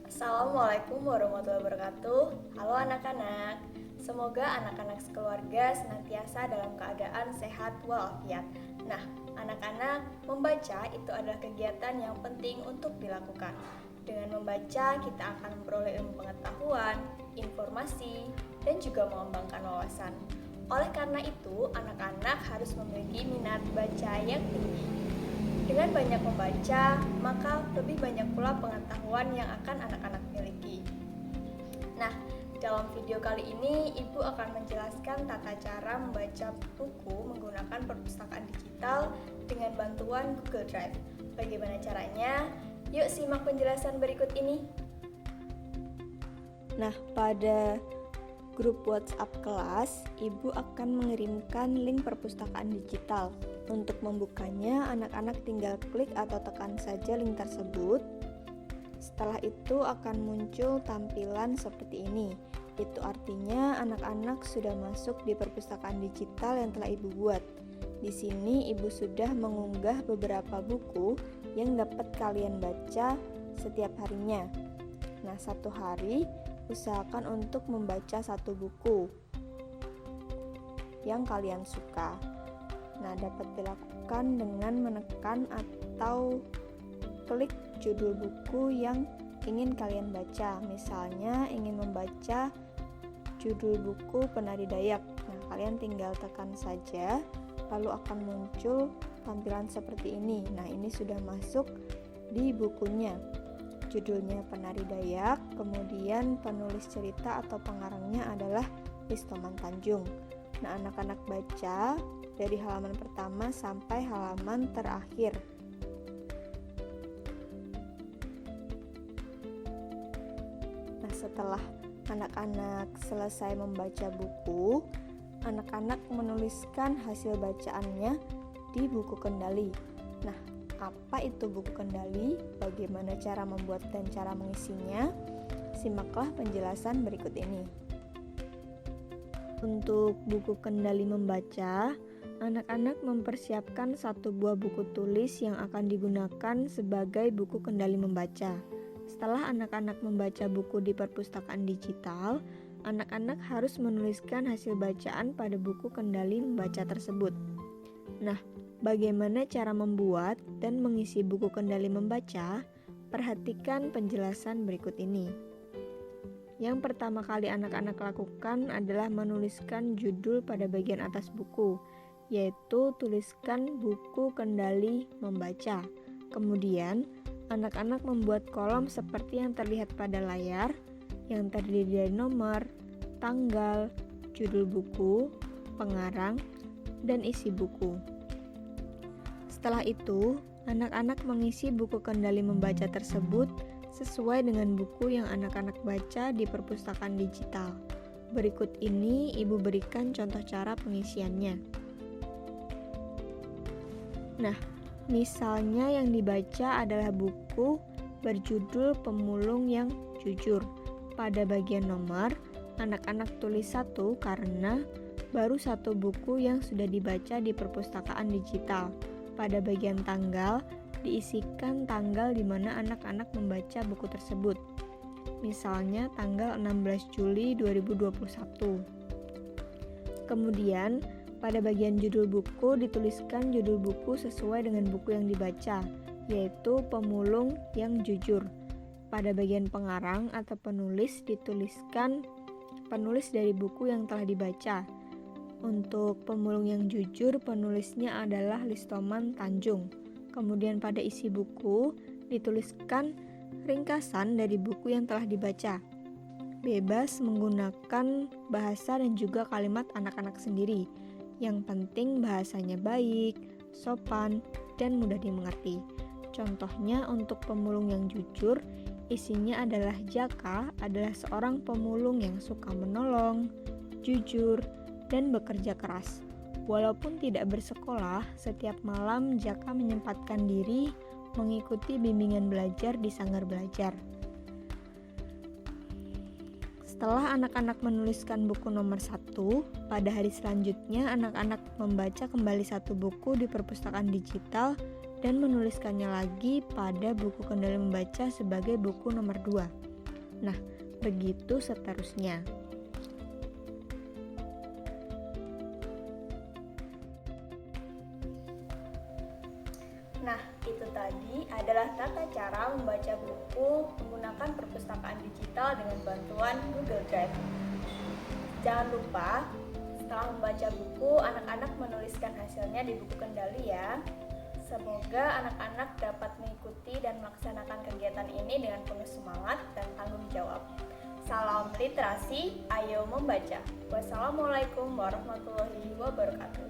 Assalamualaikum warahmatullahi wabarakatuh. Halo anak-anak. Semoga anak-anak sekeluarga senantiasa dalam keadaan sehat walafiat. Nah, anak-anak, membaca itu adalah kegiatan yang penting untuk dilakukan. Dengan membaca, kita akan memperoleh ilmu pengetahuan, informasi, dan juga mengembangkan wawasan. Oleh karena itu, anak-anak harus memiliki minat baca yang tinggi. Dengan banyak membaca, maka lebih banyak pula pengetahuan yang akan anak-anak miliki. Nah, dalam video kali ini, Ibu akan menjelaskan tata cara membaca buku menggunakan perpustakaan digital dengan bantuan Google Drive. Bagaimana caranya? Yuk simak penjelasan berikut ini. Nah, pada grup WhatsApp kelas, Ibu akan mengirimkan link perpustakaan digital. Untuk membukanya, anak-anak tinggal klik atau tekan saja link tersebut. Setelah itu akan muncul tampilan seperti ini. Itu artinya anak-anak sudah masuk di perpustakaan digital yang telah Ibu buat. Di sini Ibu sudah mengunggah beberapa buku yang dapat kalian baca setiap harinya. Nah, satu hari usahakan untuk membaca satu buku yang kalian suka. Nah, dapat dilakukan dengan menekan atau klik judul buku yang ingin kalian baca. Misalnya ingin membaca judul buku Penari Dayak. Nah, kalian tinggal tekan saja, lalu akan muncul tampilan seperti ini. Nah, ini sudah masuk di bukunya. Judulnya Penari Dayak, kemudian penulis cerita atau pengarangnya adalah Listoman Tanjung. Nah, anak-anak baca dari halaman pertama sampai halaman terakhir. Nah, setelah anak-anak selesai membaca buku, anak-anak menuliskan hasil bacaannya di buku kendali. Nah, apa itu buku kendali? Bagaimana cara membuat dan cara mengisinya? Simaklah penjelasan berikut ini. Untuk buku kendali membaca, anak-anak mempersiapkan satu buah buku tulis yang akan digunakan sebagai buku kendali membaca. Setelah anak-anak membaca buku di perpustakaan digital, anak-anak harus menuliskan hasil bacaan pada buku kendali membaca tersebut. Nah, bagaimana cara membuat dan mengisi buku kendali membaca? Perhatikan penjelasan berikut ini. Yang pertama kali anak-anak lakukan adalah menuliskan judul pada bagian atas buku, yaitu tuliskan buku kendali membaca. Kemudian, anak-anak membuat kolom seperti yang terlihat pada layar, yang terdiri dari nomor, tanggal, judul buku, pengarang, dan isi buku. Setelah itu, anak-anak mengisi buku kendali membaca tersebut sesuai dengan buku yang anak-anak baca di perpustakaan digital. Berikut ini Ibu berikan contoh cara pengisiannya. Nah, misalnya yang dibaca adalah buku berjudul Pemulung yang Jujur. Pada bagian nomor, anak-anak tulis 1 karena baru satu buku yang sudah dibaca di perpustakaan digital. Pada bagian tanggal, diisikan tanggal di mana anak-anak membaca buku tersebut. Misalnya tanggal 16 Juli 2021. Kemudian, pada bagian judul buku dituliskan judul buku sesuai dengan buku yang dibaca, yaitu Pemulung yang Jujur. Pada bagian pengarang atau penulis dituliskan penulis dari buku yang telah dibaca. Untuk Pemulung yang Jujur, penulisnya adalah Listoman Tanjung. Kemudian pada isi buku dituliskan ringkasan dari buku yang telah dibaca. Bebas menggunakan bahasa dan juga kalimat anak-anak sendiri. Yang penting bahasanya baik, sopan, dan mudah dimengerti. Contohnya untuk Pemulung yang Jujur, isinya adalah Jaka adalah seorang pemulung yang suka menolong, jujur, dan bekerja keras. Walaupun tidak bersekolah, setiap malam Jaka menyempatkan diri mengikuti bimbingan belajar di sanggar belajar. Setelah anak-anak menuliskan buku nomor 1, pada hari selanjutnya anak-anak membaca kembali satu buku di perpustakaan digital dan menuliskannya lagi pada buku kendali membaca sebagai buku nomor 2. Nah, begitu seterusnya. Nah, itu tadi adalah tata cara membaca buku menggunakan perpustakaan digital dengan bantuan Google Drive. Jangan lupa, setelah membaca buku, anak-anak menuliskan hasilnya di buku kendali ya. Semoga anak-anak dapat mengikuti dan melaksanakan kegiatan ini dengan penuh semangat dan tanggung jawab. Salam literasi, ayo membaca. Wassalamualaikum warahmatullahi wabarakatuh.